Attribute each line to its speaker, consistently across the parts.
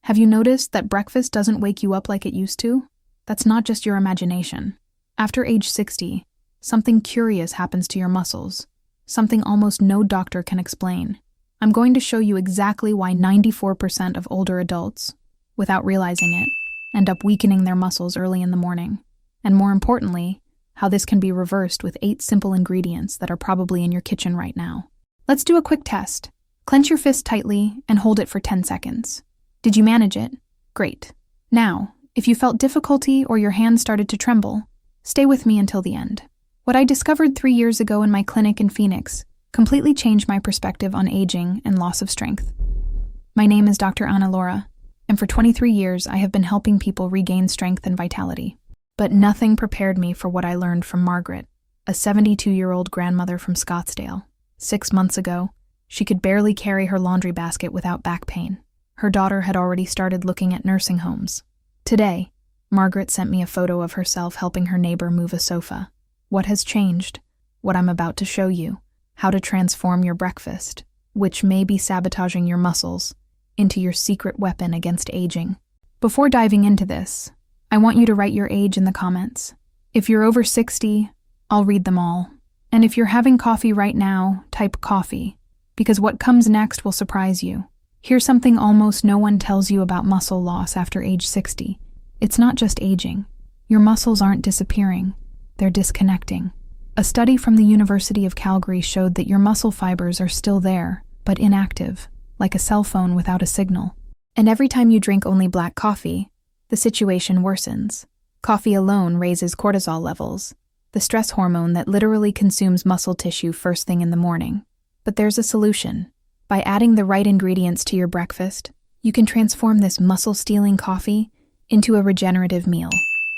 Speaker 1: Have you noticed that breakfast doesn't wake you up like it used to? That's not just your imagination. After age 60, something curious happens to your muscles, something almost no doctor can explain. I'm going to show you exactly why 94% of older adults, without realizing it, end up weakening their muscles early in the morning. And more importantly, how this can be reversed with 8 simple ingredients that are probably in your kitchen right now. Let's do a quick test. Clench your fist tightly and hold it for 10 seconds. Did you manage it? Great. Now, if you felt difficulty or your hands started to tremble, stay with me until the end. What I discovered 3 years ago in my clinic in Phoenix completely changed my perspective on aging and loss of strength. My name is Dr. Ana Laura, and for 23 years I have been helping people regain strength and vitality. But nothing prepared me for what I learned from Margaret, a 72-year-old grandmother from Scottsdale. 6 months ago, she could barely carry her laundry basket without back pain. Her daughter had already started looking at nursing homes. Today, Margaret sent me a photo of herself helping her neighbor move a sofa. What has changed? What I'm about to show you. How to transform your breakfast, which may be sabotaging your muscles, into your secret weapon against aging. Before diving into this, I want you to write your age in the comments. If you're over 60, I'll read them all. And if you're having coffee right now, type coffee, because what comes next will surprise you. Here's something almost no one tells you about muscle loss after age 60. It's not just aging. Your muscles aren't disappearing. They're disconnecting. A study from the University of Calgary showed that your muscle fibers are still there, but inactive, like a cell phone without a signal. And every time you drink only black coffee, the situation worsens. Coffee alone raises cortisol levels, the stress hormone that literally consumes muscle tissue first thing in the morning. But there's a solution. By adding the right ingredients to your breakfast, you can transform this muscle-stealing coffee into a regenerative meal.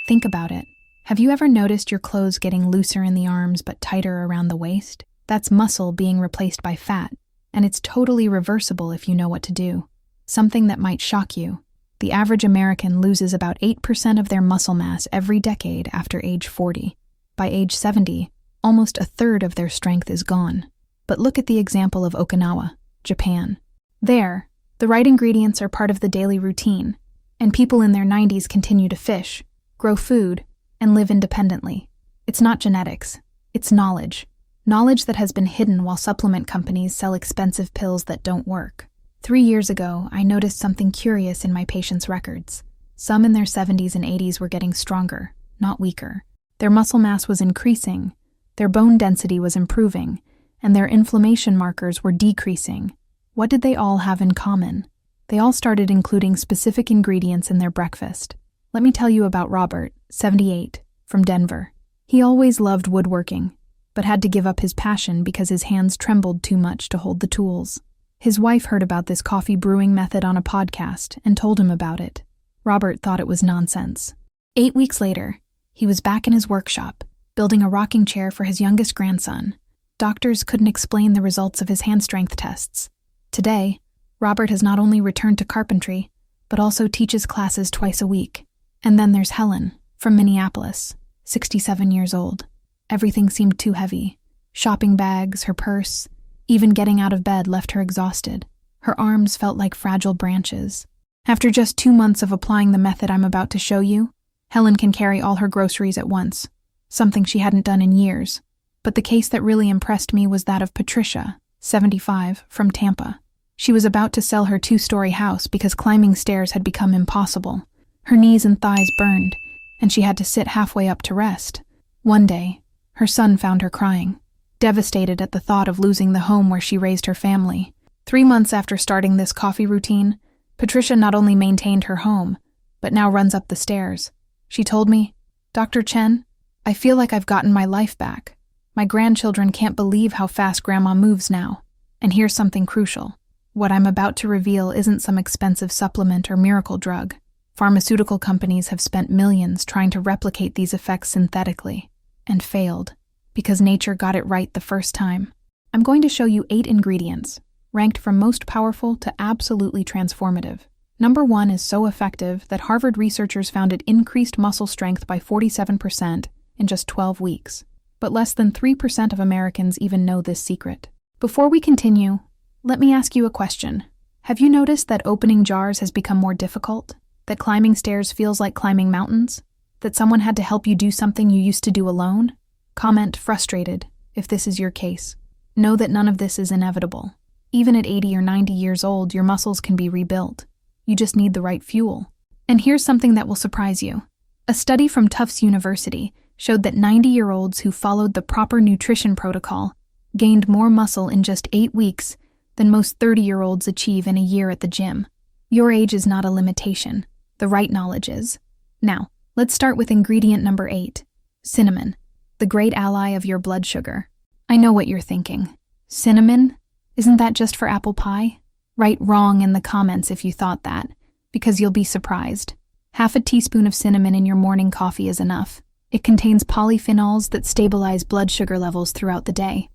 Speaker 1: Think about it. Have you ever noticed your clothes getting looser in the arms but tighter around the waist? That's muscle being replaced by fat, and it's totally reversible if you know what to do. Something that might shock you. The average American loses about 8% of their muscle mass every decade after age 40. By age 70, almost a third of their strength is gone. But look at the example of Okinawa, Japan. There, the right ingredients are part of the daily routine, and people in their 90s continue to fish, grow food, and live independently. It's not genetics, it's knowledge. Knowledge that has been hidden while supplement companies sell expensive pills that don't work. 3 years ago, I noticed something curious in my patients' records. Some in their 70s and 80s were getting stronger, not weaker. Their muscle mass was increasing, their bone density was improving, and their inflammation markers were decreasing. What did they all have in common? They all started including specific ingredients in their breakfast. Let me tell you about Robert, 78, from Denver. He always loved woodworking, but had to give up his passion because his hands trembled too much to hold the tools. His wife heard about this coffee brewing method on a podcast and told him about it. Robert thought it was nonsense. 8 weeks later, he was back in his workshop, building a rocking chair for his youngest grandson. Doctors couldn't explain the results of his hand strength tests. Today, Robert has not only returned to carpentry, but also teaches classes twice a week. And then there's Helen, from Minneapolis, 67 years old. Everything seemed too heavy. Shopping bags, her purse, even getting out of bed left her exhausted. Her arms felt like fragile branches. After just 2 months of applying the method I'm about to show you, Helen can carry all her groceries at once, something she hadn't done in years. But the case that really impressed me was that of Patricia, 75, from Tampa. She was about to sell her 2-story house because climbing stairs had become impossible. Her knees and thighs burned, and she had to sit halfway up to rest. One day, her son found her crying, devastated at the thought of losing the home where she raised her family. 3 months after starting this coffee routine, Patricia not only maintained her home, but now runs up the stairs. She told me, "Dr. Chen, I feel like I've gotten my life back. My grandchildren can't believe how fast Grandma moves now. And here's something crucial. What I'm about to reveal isn't some expensive supplement or miracle drug. Pharmaceutical companies have spent millions trying to replicate these effects synthetically, and failed, because nature got it right the first time. I'm going to show you 8 ingredients, ranked from most powerful to absolutely transformative. Number 1 is so effective that Harvard researchers found it increased muscle strength by 47% in just 12 weeks. But less than 3% of Americans even know this secret. Before we continue, let me ask you a question. Have you noticed that opening jars has become more difficult? That climbing stairs feels like climbing mountains? That someone had to help you do something you used to do alone? Comment frustrated if this is your case. Know that none of this is inevitable. Even at 80 or 90 years old, your muscles can be rebuilt. You just need the right fuel. And here's something that will surprise you. A study from Tufts University showed that 90-year-olds who followed the proper nutrition protocol gained more muscle in just 8 weeks than most 30-year-olds achieve in a year at the gym. Your age is not a limitation. The right knowledge is. Now, let's start with ingredient number 8, cinnamon, the great ally of your blood sugar. I know what you're thinking. Cinnamon? Isn't that just for apple pie? Write wrong in the comments if you thought that, because you'll be surprised. Half a teaspoon of cinnamon in your morning coffee is enough. It contains polyphenols that stabilize blood sugar levels throughout the day.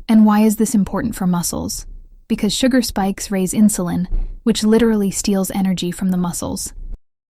Speaker 1: And why is this important for muscles? Because sugar spikes raise insulin, which literally steals energy from the muscles.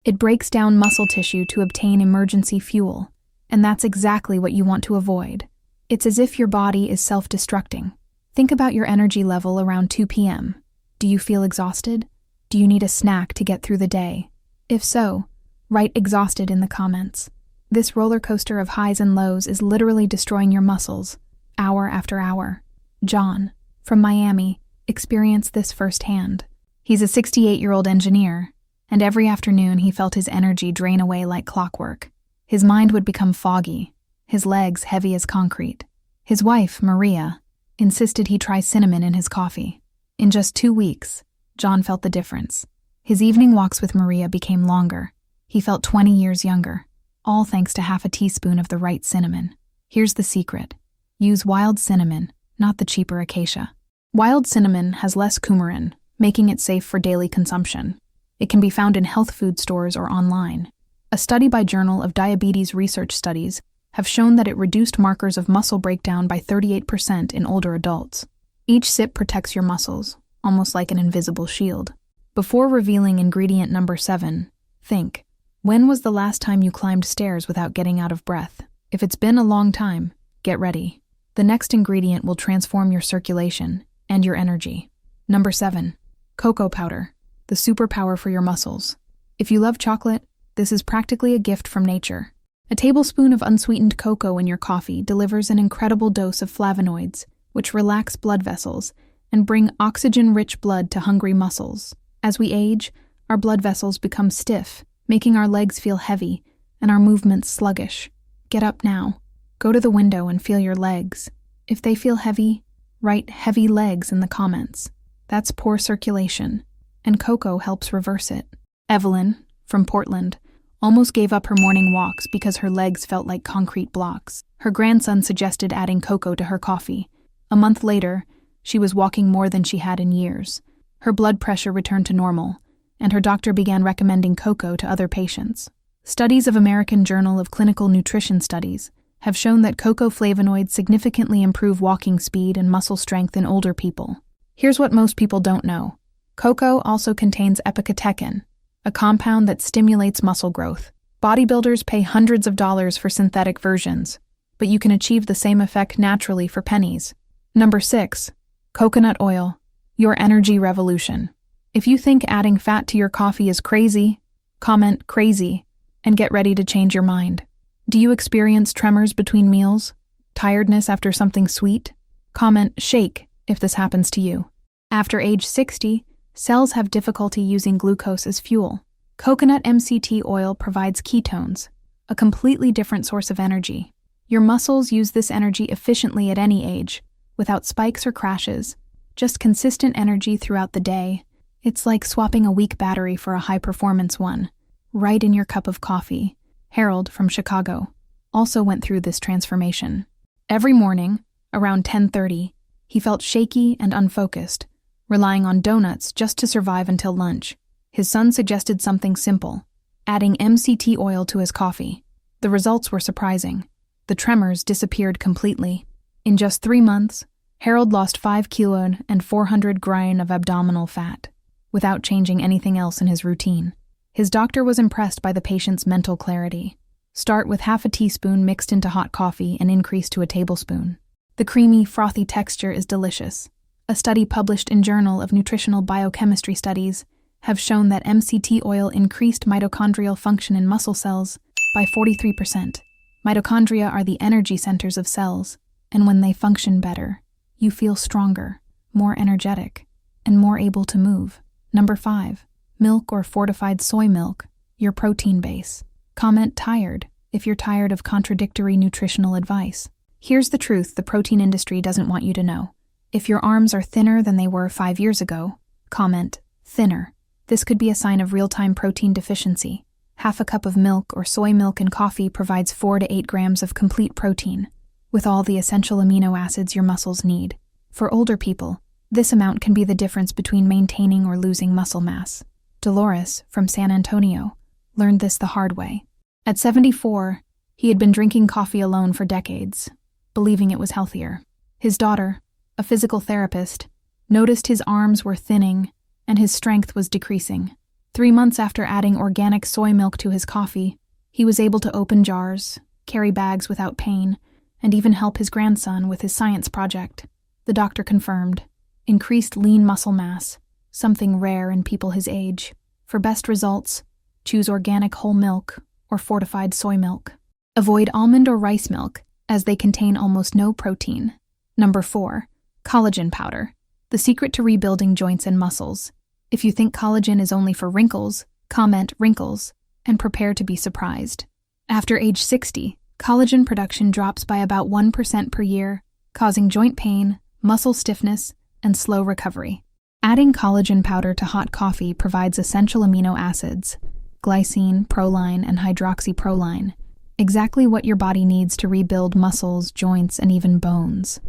Speaker 1: It breaks down muscle tissue to obtain emergency fuel, and that's exactly what you want to avoid. It's as if your body is self-destructing. Think about your energy level around 2 p.m. Do you feel exhausted? Do you need a snack to get through the day? If so, write exhausted in the comments. This roller coaster of highs and lows is literally destroying your muscles, hour after hour. John, from Miami, experienced this firsthand. He's a 68-year-old engineer, and every afternoon he felt his energy drain away like clockwork. His mind would become foggy, his legs heavy as concrete. His wife, Maria, insisted he try cinnamon in his coffee. In just 2 weeks, John felt the difference. His evening walks with Maria became longer. He felt 20 years younger, all thanks to half a teaspoon of the right cinnamon. Here's the secret. Use wild cinnamon, not the cheaper acacia. Wild cinnamon has less coumarin, making it safe for daily consumption. It can be found in health food stores or online. A study by Journal of Diabetes Research Studies have shown that it reduced markers of muscle breakdown by 38% in older adults. Each sip protects your muscles, almost like an invisible shield. Before revealing ingredient number 7, think, when was the last time you climbed stairs without getting out of breath? If it's been a long time, get ready. The next ingredient will transform your circulation and your energy. Number 7, cocoa powder, the superpower for your muscles. If you love chocolate, this is practically a gift from nature. A tablespoon of unsweetened cocoa in your coffee delivers an incredible dose of flavonoids, which relax blood vessels and bring oxygen-rich blood to hungry muscles. As we age, our blood vessels become stiff, making our legs feel heavy and our movements sluggish. Get up now. Go to the window and feel your legs. If they feel heavy, write heavy legs in the comments. That's poor circulation, and cocoa helps reverse it. Evelyn, from Portland, almost gave up her morning walks because her legs felt like concrete blocks. Her grandson suggested adding cocoa to her coffee. A month later, she was walking more than she had in years. Her blood pressure returned to normal, and her doctor began recommending cocoa to other patients. Studies of American Journal of Clinical Nutrition Studies have shown that cocoa flavonoids significantly improve walking speed and muscle strength in older people. Here's what most people don't know. Cocoa also contains epicatechin, a compound that stimulates muscle growth. Bodybuilders pay hundreds of dollars for synthetic versions, but you can achieve the same effect naturally for pennies. Number 6, coconut oil, your energy revolution. If you think adding fat to your coffee is crazy, comment crazy and get ready to change your mind. Do you experience tremors between meals? Tiredness after something sweet? Comment shake if this happens to you. After age 60, cells have difficulty using glucose as fuel. Coconut MCT oil provides ketones, a completely different source of energy. Your muscles use this energy efficiently at any age, without spikes or crashes, just consistent energy throughout the day. It's like swapping a weak battery for a high-performance one, right in your cup of coffee. Harold, from Chicago, also went through this transformation. Every morning, around 10:30, he felt shaky and unfocused, relying on donuts just to survive until lunch. His son suggested something simple, adding MCT oil to his coffee. The results were surprising. The tremors disappeared completely. In just 3 months, Harold lost 5 kilos and 400 grain of abdominal fat, without changing anything else in his routine. His doctor was impressed by the patient's mental clarity. Start with half a teaspoon mixed into hot coffee and increase to a tablespoon. The creamy, frothy texture is delicious, A study published in Journal of Nutritional Biochemistry Studies have shown that MCT oil increased mitochondrial function in muscle cells by 43%. Mitochondria are the energy centers of cells, and when they function better, you feel stronger, more energetic, and more able to move. Number 5. Milk or fortified soy milk, your protein base. Comment tired if you're tired of contradictory nutritional advice. Here's the truth the protein industry doesn't want you to know. If your arms are thinner than they were 5 years ago, comment thinner. This could be a sign of real-time protein deficiency. Half a cup of milk or soy milk in coffee provides 4 to 8 grams of complete protein, with all the essential amino acids your muscles need. For older people, this amount can be the difference between maintaining or losing muscle mass. Dolores, from San Antonio, learned this the hard way. At 74, he had been drinking coffee alone for decades, believing it was healthier. His daughter, a physical therapist, noticed his arms were thinning and his strength was decreasing. 3 months after adding organic soy milk to his coffee, he was able to open jars, carry bags without pain, and even help his grandson with his science project. The doctor confirmed increased lean muscle mass, something rare in people his age. For best results, choose organic whole milk or fortified soy milk. Avoid almond or rice milk, as they contain almost no protein. Number 4. Collagen powder, the secret to rebuilding joints and muscles. If you think collagen is only for wrinkles, comment wrinkles, and prepare to be surprised. After age 60, collagen production drops by about 1% per year, causing joint pain, muscle stiffness, and slow recovery. Adding collagen powder to hot coffee provides essential amino acids, glycine, proline, and hydroxyproline, exactly what your body needs to rebuild muscles, joints, and even bones.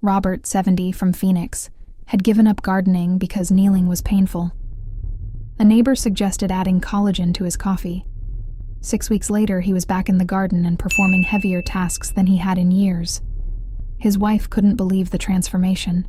Speaker 1: Robert, 70, from Phoenix, had given up gardening because kneeling was painful. A neighbor suggested adding collagen to his coffee. 6 weeks later, he was back in the garden and performing heavier tasks than he had in years. His wife couldn't believe the transformation.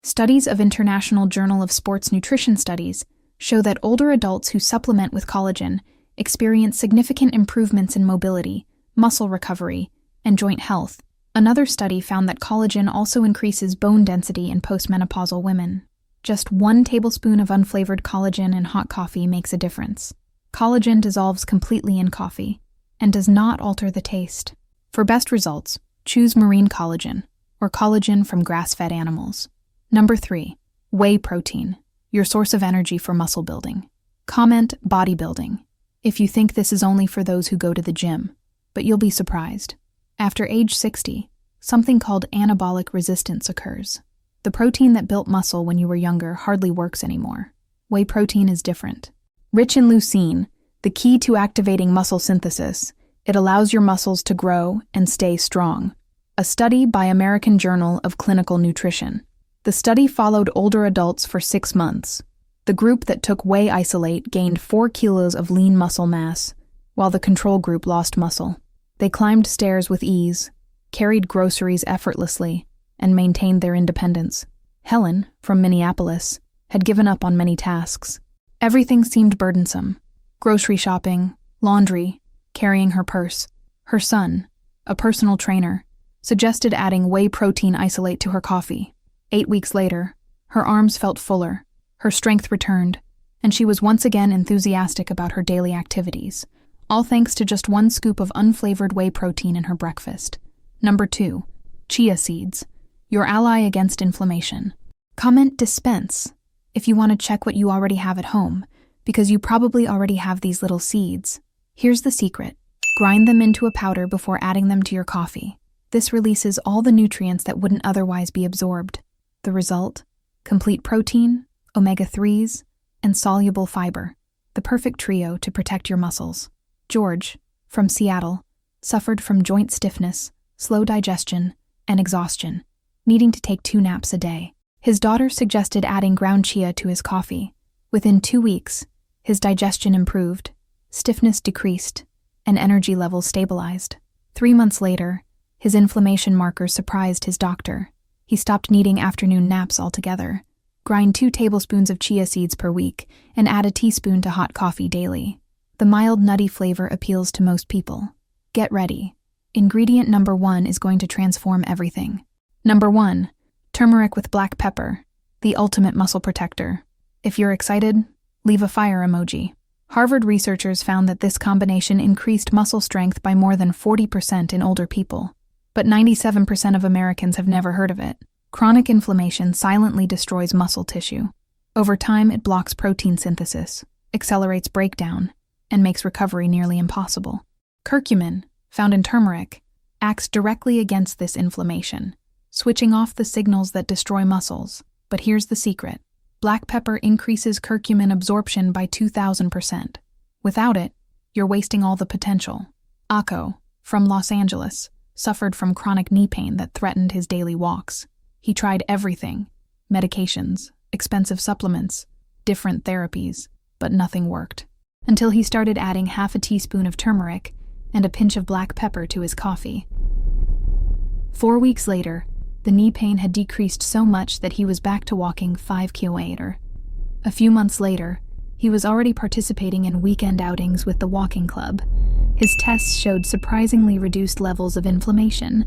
Speaker 1: Studies of International Journal of Sports Nutrition Studies show that older adults who supplement with collagen experience significant improvements in mobility, muscle recovery, and joint health. Another study found that collagen also increases bone density in postmenopausal women. Just 1 tablespoon of unflavored collagen in hot coffee makes a difference. Collagen dissolves completely in coffee and does not alter the taste. For best results, choose marine collagen or collagen from grass-fed animals. Number 3. Whey protein, your source of energy for muscle building. Comment bodybuilding if you think this is only for those who go to the gym, but you'll be surprised. After age 60, something called anabolic resistance occurs. The protein that built muscle when you were younger hardly works anymore. Whey protein is different. Rich in leucine, the key to activating muscle synthesis, it allows your muscles to grow and stay strong. A study by American Journal of Clinical Nutrition. The study followed older adults for 6 months. The group that took whey isolate gained 4 kilos of lean muscle mass, while the control group lost muscle. They climbed stairs with ease, carried groceries effortlessly, and maintained their independence. Helen, from Minneapolis, had given up on many tasks. Everything seemed burdensome. Grocery shopping, laundry, carrying her purse. Her son, a personal trainer, suggested adding whey protein isolate to her coffee. 8 weeks later, her arms felt fuller, her strength returned, and she was once again enthusiastic about her daily activities, all thanks to just 1 scoop of unflavored whey protein in her breakfast. Number 2. Chia seeds, your ally against inflammation. Comment dispense if you want to check what you already have at home, because you probably already have these little seeds. Here's the secret. Grind them into a powder before adding them to your coffee. This releases all the nutrients that wouldn't otherwise be absorbed. The result? Complete protein, omega-3s, and soluble fiber. The perfect trio to protect your muscles. George, from Seattle, suffered from joint stiffness, slow digestion, and exhaustion, needing to take 2 naps a day. His daughter suggested adding ground chia to his coffee. Within 2 weeks, his digestion improved, stiffness decreased, and energy levels stabilized. 3 months later, his inflammation markers surprised his doctor. He stopped needing afternoon naps altogether. Grind 2 tablespoons of chia seeds per week and add a teaspoon to hot coffee daily. The mild nutty flavor appeals to most people. Get ready. Ingredient number 1 is going to transform everything. Number 1. Turmeric with black pepper, the ultimate muscle protector. If you're excited, leave a fire emoji. Harvard researchers found that this combination increased muscle strength by more than 40% in older people. But 97% of Americans have never heard of it. Chronic inflammation silently destroys muscle tissue. Over time, it blocks protein synthesis, accelerates breakdown, and makes recovery nearly impossible. Curcumin, found in turmeric, acts directly against this inflammation, switching off the signals that destroy muscles. But here's the secret. Black pepper increases curcumin absorption by 2,000%. Without it, you're wasting all the potential. Akko, from Los Angeles, suffered from chronic knee pain that threatened his daily walks. He tried everything: medications, expensive supplements, different therapies, but nothing worked. Until he started adding half a teaspoon of turmeric and a pinch of black pepper to his coffee. 4 weeks later, the knee pain had decreased so much that he was back to walking 5 km. A few months later, he was already participating in weekend outings with the walking club. His tests showed surprisingly reduced levels of inflammation.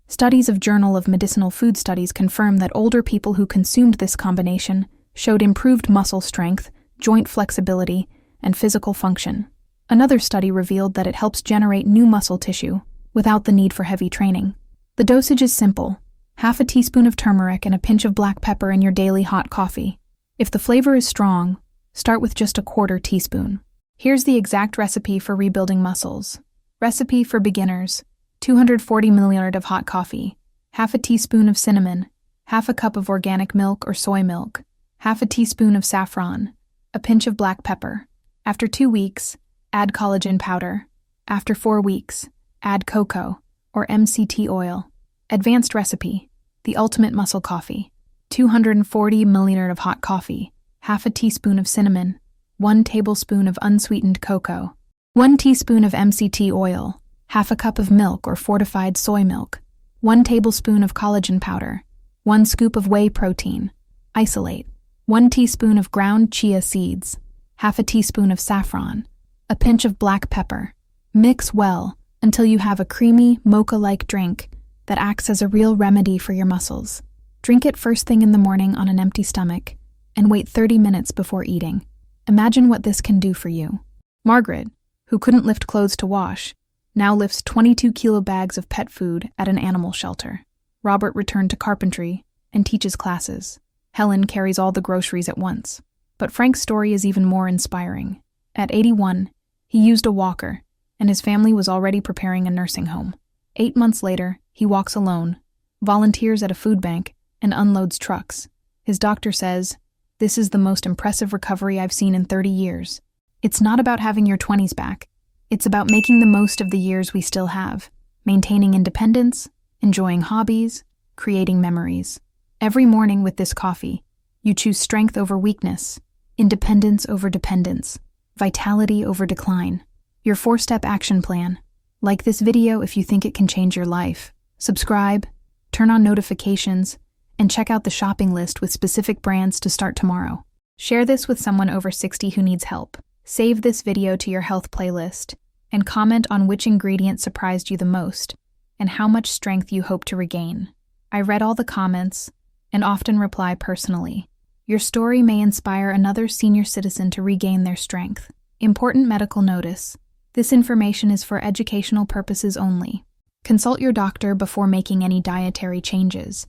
Speaker 1: Studies of Journal of Medicinal Food Studies confirm that older people who consumed this combination showed improved muscle strength, joint flexibility, and physical function. Another study revealed that it helps generate new muscle tissue without the need for heavy training. The dosage is simple: half a teaspoon of turmeric and a pinch of black pepper in your daily hot coffee. If the flavor is strong, start with just a 1/4 teaspoon. Here's the exact recipe for rebuilding muscles. Recipe for beginners: 240 milliliters of hot coffee, half a teaspoon of cinnamon, half a cup of organic milk or soy milk, half a teaspoon of saffron, a pinch of black pepper. After 2 weeks, add collagen powder. After 4 weeks, add cocoa or MCT oil. Advanced recipe: the ultimate muscle coffee. 240 milliliters of hot coffee, half a teaspoon of cinnamon, 1 tablespoon of unsweetened cocoa, 1 teaspoon of MCT oil, half a cup of milk or fortified soy milk, 1 tablespoon of collagen powder, 1 scoop of whey protein. Isolate: 1 teaspoon of ground chia seeds, half a teaspoon of saffron, a pinch of black pepper. Mix well until you have a creamy, mocha-like drink that acts as a real remedy for your muscles. Drink it first thing in the morning on an empty stomach, and wait 30 minutes before eating. Imagine what this can do for you. Margaret, who couldn't lift clothes to wash, now lifts 22 kilo bags of pet food at an animal shelter. Robert returned to carpentry and teaches classes. Helen carries all the groceries at once. But Frank's story is even more inspiring. At 81, he used a walker, and his family was already preparing a nursing home. 8 months later, he walks alone, volunteers at a food bank, and unloads trucks. His doctor says, "This is the most impressive recovery I've seen in 30 years. It's not about having your 20s back. It's about making the most of the years we still have, maintaining independence, enjoying hobbies, creating memories. Every morning with this coffee, you choose strength over weakness, independence over dependence, vitality over decline. Your 4-step action plan. Like this video if you think it can change your life. Subscribe, turn on notifications, and check out the shopping list with specific brands to start tomorrow. Share this with someone over 60 who needs help. Save this video to your health playlist, and comment on which ingredient surprised you the most, and how much strength you hope to regain. I read all the comments, and often reply personally. Your story may inspire another senior citizen to regain their strength. Important medical notice: this information is for educational purposes only. Consult your doctor before making any dietary changes,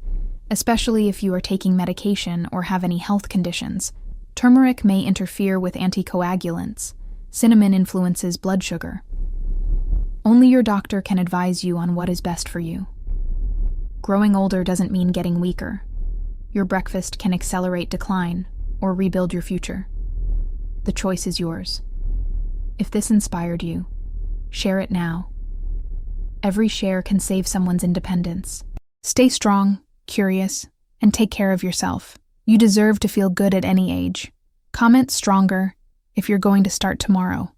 Speaker 1: especially if you are taking medication or have any health conditions. Turmeric may interfere with anticoagulants. Cinnamon influences blood sugar. Only your doctor can advise you on what is best for you. Growing older doesn't mean getting weaker. Your breakfast can accelerate decline or rebuild your future. The choice is yours. If this inspired you, share it now. Every share can save someone's independence. Stay strong, curious, and take care of yourself. You deserve to feel good at any age. Comment stronger if you're going to start tomorrow.